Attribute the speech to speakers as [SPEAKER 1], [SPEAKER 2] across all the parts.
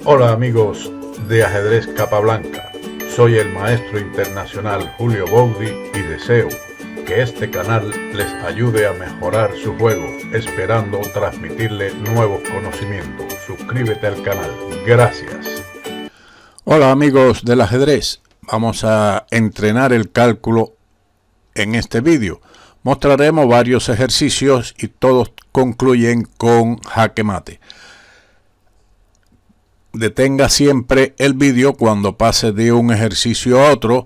[SPEAKER 1] Hola amigos de Ajedrez Capablanca, soy el maestro internacional Julio Boudi y deseo que este canal les ayude a mejorar su juego, esperando transmitirle nuevos conocimientos. Suscríbete al canal, gracias.
[SPEAKER 2] Hola amigos del ajedrez, vamos a entrenar el cálculo en este vídeo. Mostraremos varios ejercicios y todos concluyen con jaque mate. Detenga siempre el vídeo cuando pase de un ejercicio a otro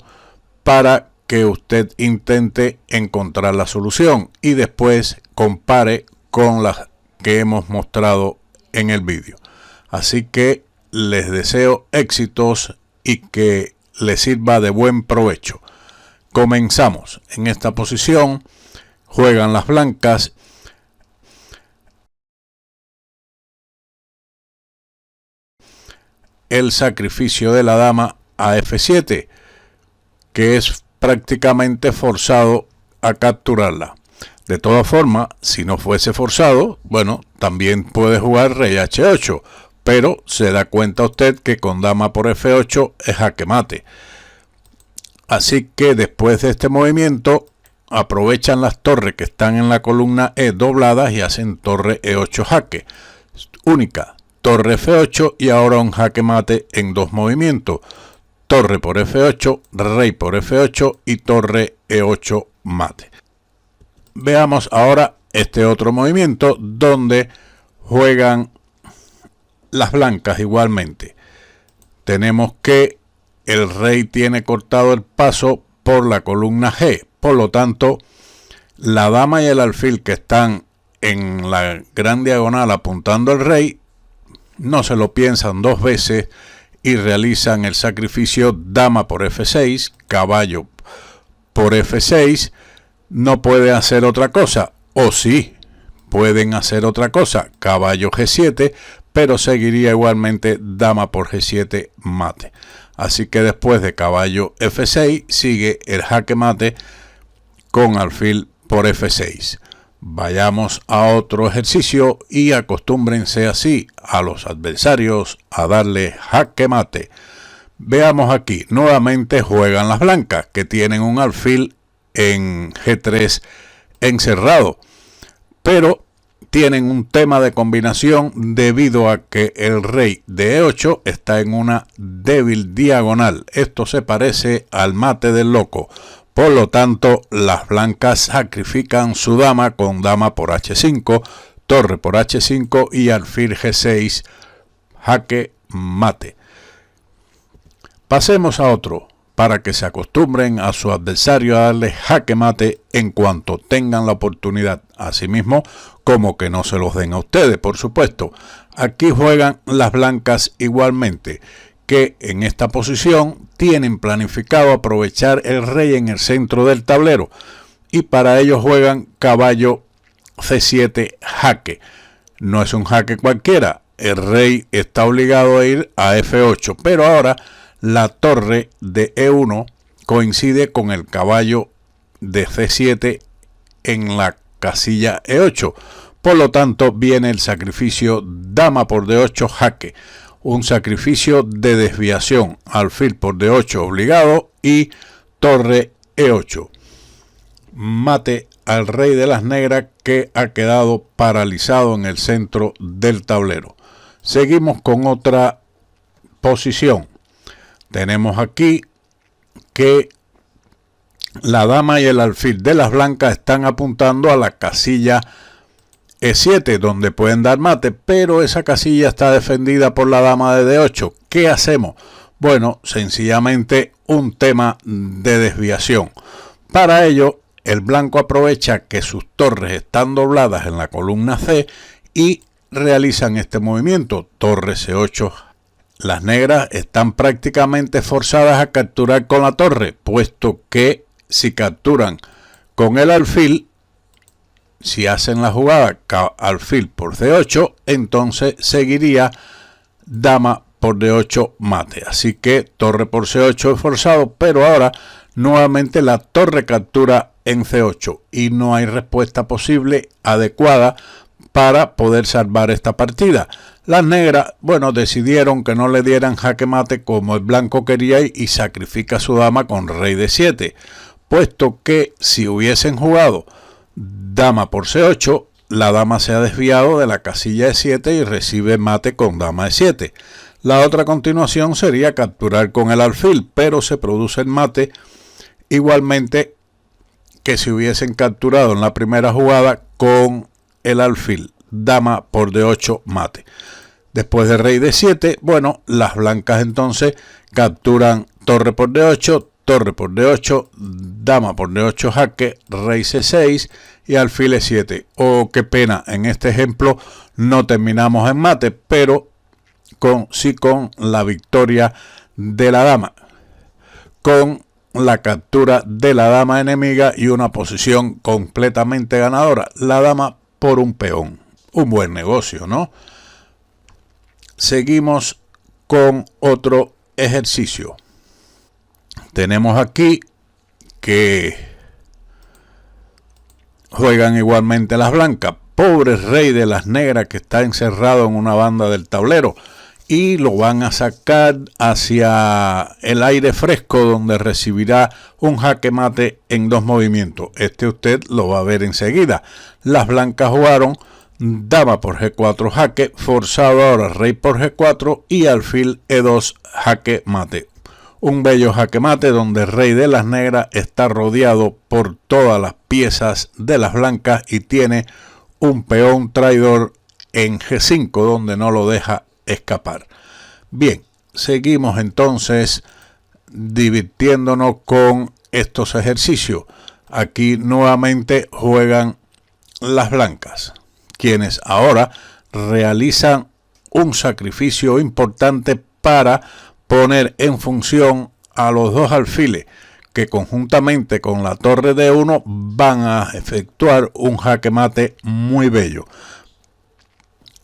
[SPEAKER 2] para que usted intente encontrar la solución y después compare con las que hemos mostrado en el vídeo. Así que les deseo éxitos y que les sirva de buen provecho. Comenzamos. En esta posición juegan las blancas. El sacrificio de la dama a F7, que es prácticamente forzado a capturarla. De todas formas, si no fuese forzado, bueno, también puede jugar rey H8, pero se da cuenta usted que con dama por F8 es jaque mate. Así que después de este movimiento, aprovechan las torres que están en la columna E dobladas y hacen torre E8 jaque. Única. Torre F8 y ahora un jaque mate en dos movimientos. Torre por F8, rey por F8 y torre E8 mate. Veamos ahora este otro movimiento donde juegan las blancas igualmente. Tenemos que el rey tiene cortado el paso por la columna G. Por lo tanto, la dama y el alfil que están en la gran diagonal apuntando al rey no se lo piensan dos veces y realizan el sacrificio dama por F6, caballo por F6. No puede hacer otra cosa, o sí, pueden hacer otra cosa, caballo G7, pero seguiría igualmente dama por G7 mate. Así que después de caballo F6 sigue el jaque mate con alfil por F6. Vayamos a otro ejercicio y acostúmbrense así a los adversarios a darle jaque mate. Veamos aquí, nuevamente juegan las blancas que tienen un alfil en G3 encerrado, pero tienen un tema de combinación debido a que el rey de E8 está en una débil diagonal. Esto se parece al mate del loco. Por lo tanto, las blancas sacrifican su dama con dama por H5, torre por H5 y alfil G6, jaque mate. Pasemos a otro, para que se acostumbren a su adversario a darle jaque mate en cuanto tengan la oportunidad. Asimismo, como que no se los den a ustedes, por supuesto. Aquí juegan las blancas igualmente, que en esta posición tienen planificado aprovechar el rey en el centro del tablero y para ello juegan caballo C7 jaque. No es un jaque cualquiera, el rey está obligado a ir a F8, pero ahora la torre de E1 coincide con el caballo de C7 en la casilla E8. Por lo tanto, viene el sacrificio dama por D8 jaque. Un sacrificio de desviación, alfil por D8 obligado y torre E8. Mate al rey de las negras que ha quedado paralizado en el centro del tablero. Seguimos con otra posición. Tenemos aquí que la dama y el alfil de las blancas están apuntando a la casilla E7, donde pueden dar mate, pero esa casilla está defendida por la dama de D8. ¿Qué hacemos? Bueno, sencillamente un tema de desviación. Para ello, el blanco aprovecha que sus torres están dobladas en la columna C y realizan este movimiento, torre C8. Las negras están prácticamente forzadas a capturar con la torre, puesto que si capturan con el alfil, si hacen la jugada alfil por C8, entonces seguiría dama por D8 mate. Así que torre por C8 es forzado, pero ahora nuevamente la torre captura en C8 y no hay respuesta posible adecuada para poder salvar esta partida. Las negras, bueno, decidieron que no le dieran jaque mate como el blanco quería y sacrifica a su dama con rey de 7, puesto que si hubiesen jugado dama por C8, la dama se ha desviado de la casilla de 7 y recibe mate con dama de 7. La otra continuación sería capturar con el alfil, pero se produce el mate igualmente que si hubiesen capturado en la primera jugada con el alfil, dama por D8 mate. Después de rey de 7, bueno, las blancas entonces capturan torre por D8, torre por D8, dama por D8 jaque, rey C6 y alfil E7. Oh, qué pena, en este ejemplo no terminamos en mate, pero sí con la victoria de la dama, con la captura de la dama enemiga y una posición completamente ganadora. La dama por un peón. Un buen negocio, ¿no? Seguimos con otro ejercicio. Tenemos aquí que juegan igualmente las blancas. Pobre rey de las negras que está encerrado en una banda del tablero. Y lo van a sacar hacia el aire fresco, donde recibirá un jaque mate en 2 movimientos. Este usted lo va a ver enseguida. Las blancas jugaron dama por G4 jaque, forzado ahora rey por G4 y alfil E2 jaque mate. Un bello jaque mate donde el rey de las negras está rodeado por todas las piezas de las blancas y tiene un peón traidor en G5 donde no lo deja escapar. Bien, seguimos entonces divirtiéndonos con estos ejercicios. Aquí nuevamente juegan las blancas, quienes ahora realizan un sacrificio importante para poner en función a los dos alfiles que conjuntamente con la torre de 1 van a efectuar un jaque mate muy bello.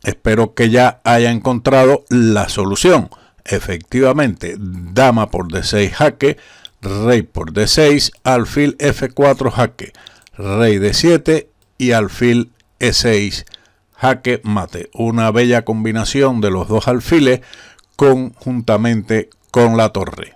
[SPEAKER 2] Espero que ya haya encontrado la solución. Efectivamente, dama por D6 jaque, rey por D6, alfil F4 jaque, rey D7 y alfil E6 jaque mate. Una bella combinación de los dos alfiles conjuntamente con la torre.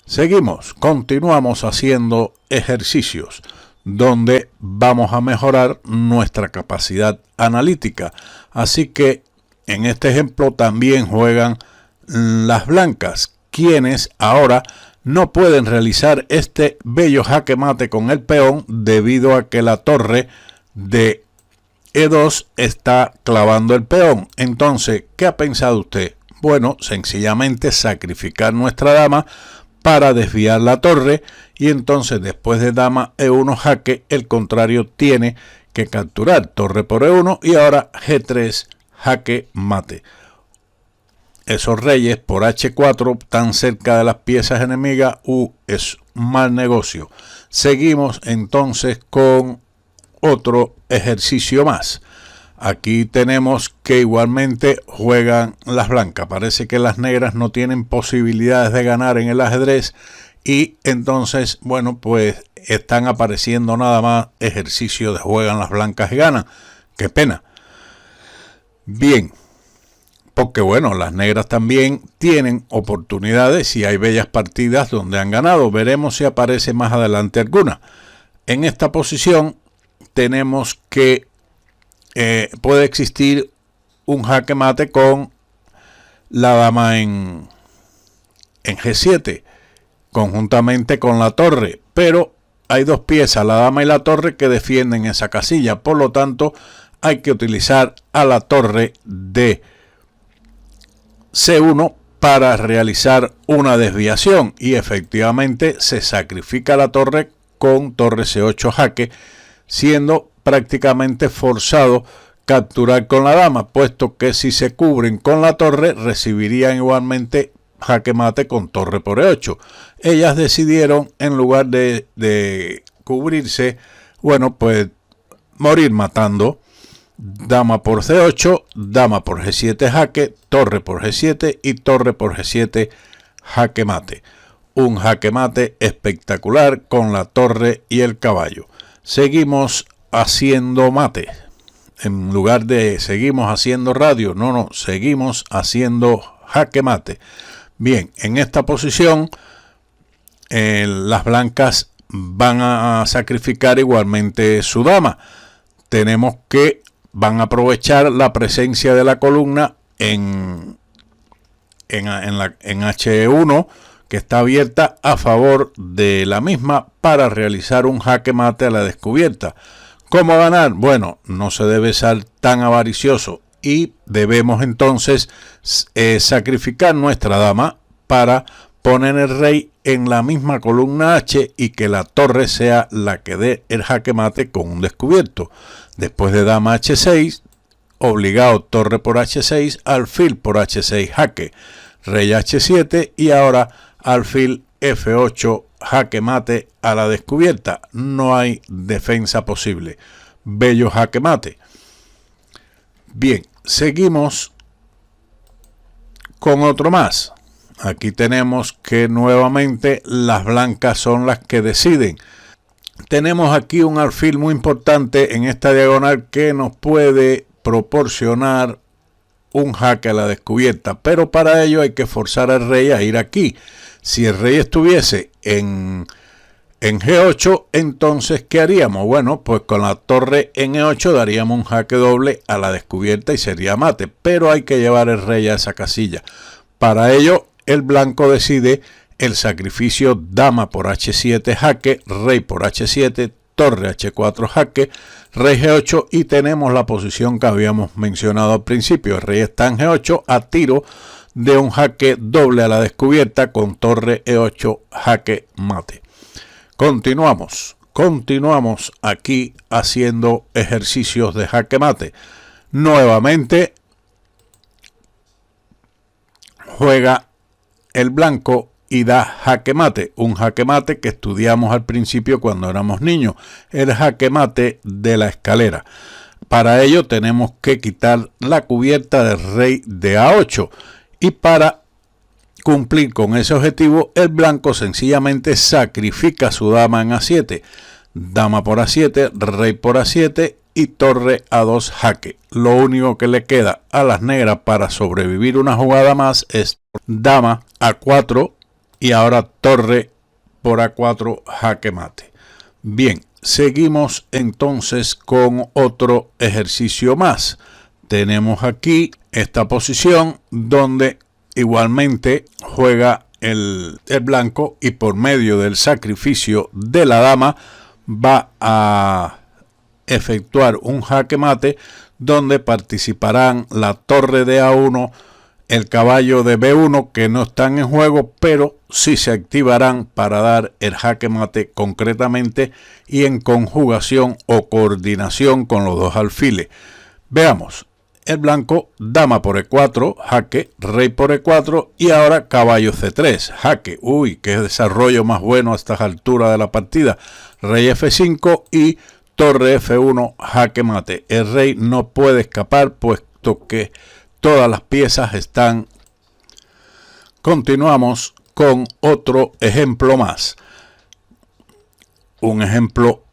[SPEAKER 2] Seguimos, continuamos haciendo ejercicios donde vamos a mejorar nuestra capacidad analítica. Así que en este ejemplo también juegan las blancas, quienes ahora no pueden realizar este bello jaque mate con el peón debido a que la torre de E2 está clavando el peón. Entonces, ¿qué ha pensado usted? Bueno, sencillamente sacrificar nuestra dama para desviar la torre y entonces después de dama E1 jaque, el contrario tiene que capturar torre por E1 y ahora G3 jaque mate. Esos reyes por H4 tan cerca de las piezas enemigas, es mal negocio. Seguimos entonces con otro ejercicio más. Aquí tenemos que igualmente juegan las blancas. Parece que las negras no tienen posibilidades de ganar en el ajedrez y entonces, bueno, pues están apareciendo nada más ejercicios de juegan las blancas y ganan. Qué pena. Bien, porque bueno, las negras también tienen oportunidades y hay bellas partidas donde han ganado. Veremos si aparece más adelante alguna. En esta posición tenemos que puede existir un jaque mate con la dama en G7 conjuntamente con la torre, pero hay dos piezas, la dama y la torre, que defienden esa casilla. Por lo tanto, hay que utilizar a la torre de C1 para realizar una desviación y efectivamente se sacrifica la torre con torre C8 jaque, siendo prácticamente forzado capturar con la dama, puesto que si se cubren con la torre recibirían igualmente jaque mate con torre por E8. Ellas decidieron, en lugar de cubrirse, bueno, pues morir matando. Dama por C8, dama por G7 jaque, torre por G7 y torre por G7 jaque mate. Un jaque mate espectacular con la torre y el caballo. Seguimos haciendo mate. En lugar de seguimos haciendo radio, no, seguimos haciendo jaque mate. Bien, en esta posición las blancas van a sacrificar igualmente su dama. Tenemos que van a aprovechar la presencia de la columna en H1, que está abierta a favor de la misma para realizar un jaque mate a la descubierta. ¿Cómo ganar? Bueno, no se debe ser tan avaricioso y debemos entonces sacrificar nuestra dama para poner el rey en la misma columna H y que la torre sea la que dé el jaque mate con un descubierto. Después de dama H6, obligado torre por H6, alfil por H6 jaque, rey H7 y ahora alfil F8 jaque mate a la descubierta. No hay defensa posible. Bello jaque mate. Bien, seguimos con otro más. Aquí tenemos que nuevamente las blancas son las que deciden. Tenemos aquí un alfil muy importante en esta diagonal que nos puede proporcionar un jaque a la descubierta, pero para ello hay que forzar al rey a ir aquí. Si el rey estuviese en G8, entonces ¿qué haríamos? Bueno, pues con la torre en E8 daríamos un jaque doble a la descubierta y sería mate, pero hay que llevar el rey a esa casilla. Para ello, el blanco decide el sacrificio dama por H7 jaque, rey por H7, torre H4 jaque, rey G8 y tenemos la posición que habíamos mencionado al principio. El rey está en G8 a tiro de un jaque doble a la descubierta con torre E8 jaque mate. Continuamos aquí haciendo ejercicios de jaque mate. Nuevamente juega el blanco y da jaque mate, un jaque mate que estudiamos al principio cuando éramos niños, el jaque mate de la escalera. Para ello tenemos que quitar la cubierta del rey de A8 y para cumplir con ese objetivo el blanco sencillamente sacrifica su dama en A7, dama por A7, rey por A7 y torre A2 jaque. Lo único que le queda a las negras para sobrevivir una jugada más es dama A4 y ahora torre por A4 jaque mate. Bien, seguimos entonces con otro ejercicio más. Tenemos aquí esta posición donde igualmente juega el blanco y por medio del sacrificio de la dama va a efectuar un jaque mate donde participarán la torre de A1, el caballo de B1 que no están en juego, pero sí se activarán para dar el jaque mate concretamente y en conjugación o coordinación con los dos alfiles. Veamos, el blanco, dama por E4, jaque, rey por E4 y ahora caballo C3, jaque. Uy, qué desarrollo más bueno a estas alturas de la partida. Rey F5 y torre F1, jaque mate. El rey no puede escapar puesto que todas las piezas están. Continuamos con otro ejemplo más. Un ejemplo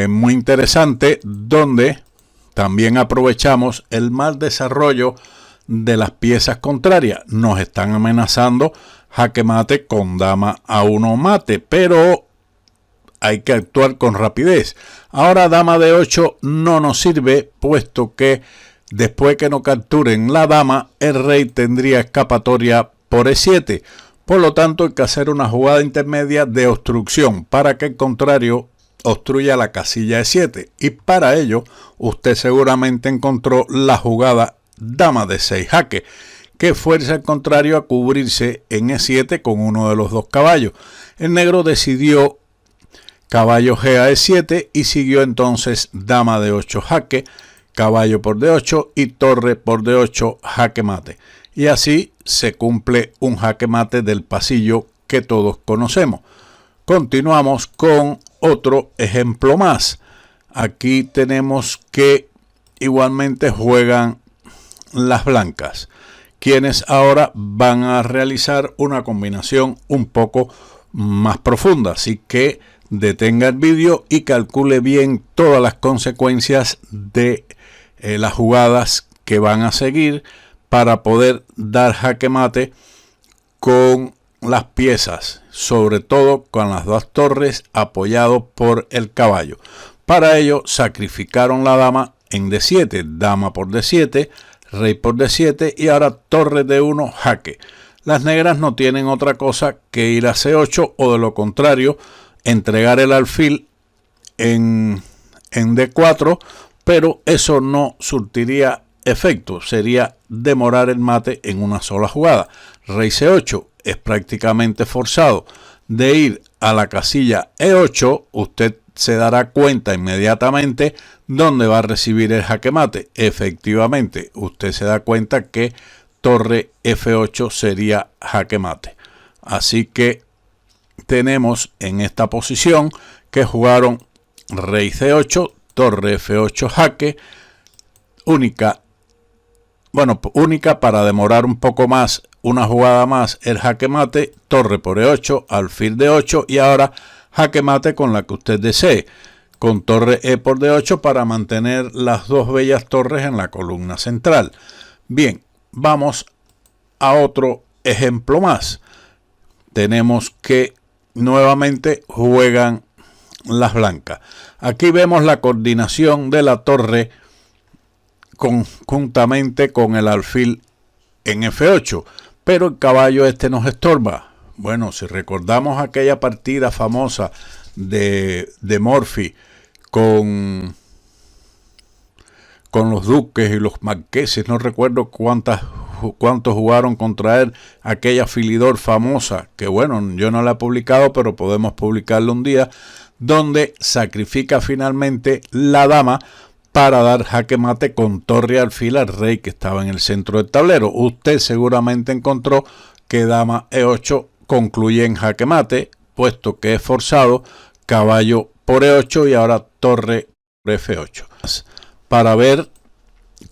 [SPEAKER 2] muy interesante donde también aprovechamos el mal desarrollo de las piezas contrarias. Nos están amenazando jaque mate con dama A1 mate, pero hay que actuar con rapidez. Ahora dama de 8 no nos sirve, puesto que después que no capturen la dama, el rey tendría escapatoria por E7. Por lo tanto, hay que hacer una jugada intermedia de obstrucción para que el contrario obstruya la casilla E7. Y para ello, usted seguramente encontró la jugada dama de 6 jaque, que fuerza al contrario a cubrirse en E7 con uno de los dos caballos. El negro decidió caballo G a E7 y siguió entonces dama de 8 jaque, caballo por D8 y torre por D8 jaque mate. Y así se cumple un jaque mate del pasillo que todos conocemos. Continuamos con otro ejemplo más. Aquí tenemos que igualmente juegan las blancas, quienes ahora van a realizar una combinación un poco más profunda. Así que detenga el vídeo y calcule bien todas las consecuencias de las jugadas que van a seguir para poder dar jaque mate con las piezas, sobre todo con las dos torres apoyado por el caballo. Para ello sacrificaron la dama en D7, dama por D7, rey por D7 y ahora torre D1 jaque. Las negras no tienen otra cosa que ir a C8 o de lo contrario entregar el alfil en D4, pero eso no surtiría efecto, sería demorar el mate en una sola jugada. Rey C8 es prácticamente forzado de ir a la casilla E8, usted se dará cuenta inmediatamente dónde va a recibir el jaque mate. Efectivamente, usted se da cuenta que torre F8 sería jaque mate. Así que tenemos en esta posición que jugaron rey C8, torre F8 jaque, única para demorar un poco más, una jugada más el jaque mate, torre por E8, alfil D8 y ahora jaque mate con la que usted desee, con torre E por D8 para mantener las dos bellas torres en la columna central. Bien, vamos a otro ejemplo más. Tenemos que nuevamente juegan las blancas. Aquí vemos la coordinación de la torre conjuntamente con el alfil en F8, pero el caballo nos estorba. Bueno, si recordamos aquella partida famosa de Morphy con los duques y los marqueses, no recuerdo cuántos jugaron contra él, aquella Philidor famosa, que bueno, yo no la he publicado, pero podemos publicarla un día, donde sacrifica finalmente la dama para dar jaque mate con torre alfil al rey que estaba en el centro del tablero. Usted seguramente encontró que dama E8 concluye en jaque mate, puesto que es forzado, caballo por E8 y ahora torre por F8. Para ver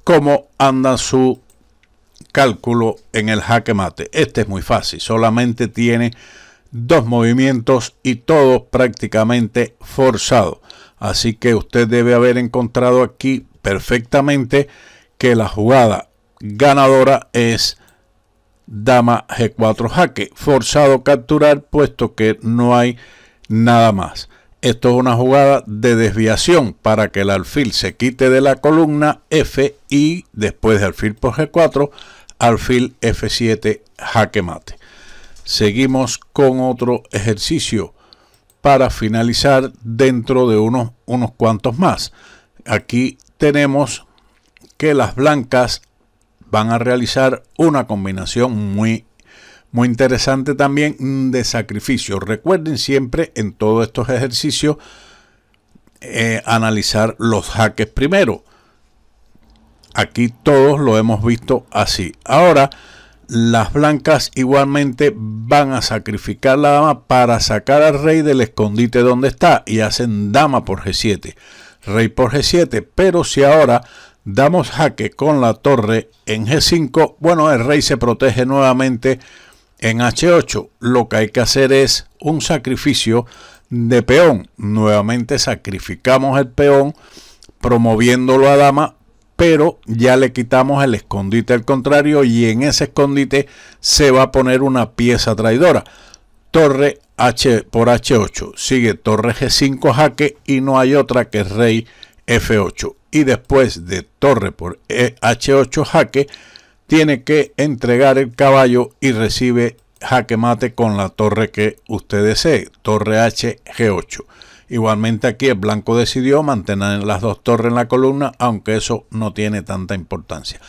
[SPEAKER 2] cómo anda su cálculo en el jaque mate. Este es muy fácil, solamente tiene dos movimientos y todo prácticamente forzado. Así que usted debe haber encontrado aquí perfectamente que la jugada ganadora es dama G4 jaque, forzado capturar puesto que no hay nada más. Esto es una jugada de desviación para que el alfil se quite de la columna F y después de alfil por G4, alfil F7 jaque mate. Seguimos con otro ejercicio para finalizar dentro de unos cuantos más. Aquí tenemos que las blancas van a realizar una combinación muy interesante también de sacrificio. Recuerden siempre en todos estos ejercicios analizar los jaques primero. Aquí todos lo hemos visto así. Ahora las blancas igualmente van a sacrificar la dama para sacar al rey del escondite donde está y hacen dama por G7, rey por G7, pero si ahora damos jaque con la torre en G5, bueno, el rey se protege nuevamente en H8. Lo que hay que hacer es un sacrificio de peón. Nuevamente sacrificamos el peón promoviéndolo a dama, pero ya le quitamos el escondite al contrario y en ese escondite se va a poner una pieza traidora. Torre H por H8, sigue torre G5 jaque y no hay otra que rey F8. Y después de torre por H8 jaque, tiene que entregar el caballo y recibe jaque mate con la torre que usted desee, torre H G8. Igualmente aquí el blanco decidió mantener las dos torres en la columna, aunque eso no tiene tanta importancia.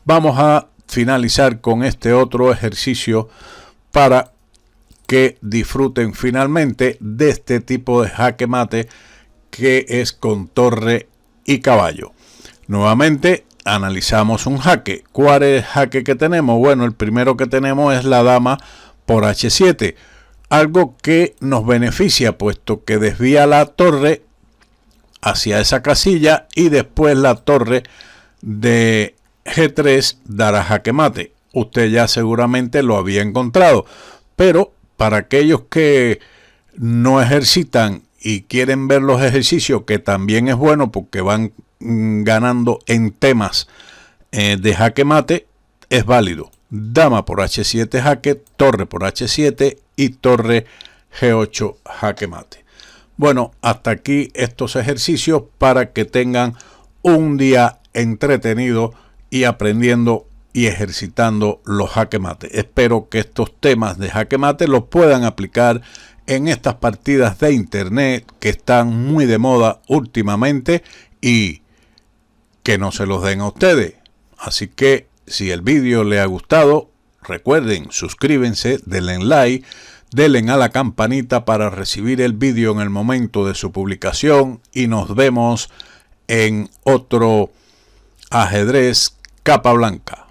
[SPEAKER 2] Vamos a finalizar con este otro ejercicio para que disfruten finalmente de este tipo de jaque mate que es con torre y caballo. Nuevamente analizamos un jaque. ¿Cuál es el jaque que tenemos? Bueno, el primero que tenemos es la dama por H7. Algo que nos beneficia puesto que desvía la torre hacia esa casilla y después la torre de G3 dará jaque mate. Usted ya seguramente lo había encontrado, pero para aquellos que no ejercitan y quieren ver los ejercicios, que también es bueno porque van ganando en temas de jaque mate, es válido. Dama por H7 jaque, torre por H7 y torre G8 jaque mate. Bueno, hasta aquí estos ejercicios para que tengan un día entretenido y aprendiendo y ejercitando los jaque mate. Espero que estos temas de jaque mate los puedan aplicar en estas partidas de internet que están muy de moda últimamente y que no se los den a ustedes. Así que si el vídeo les ha gustado, recuerden, suscríbanse, denle like, denle a la campanita para recibir el vídeo en el momento de su publicación y nos vemos en otro ajedrez capa blanca.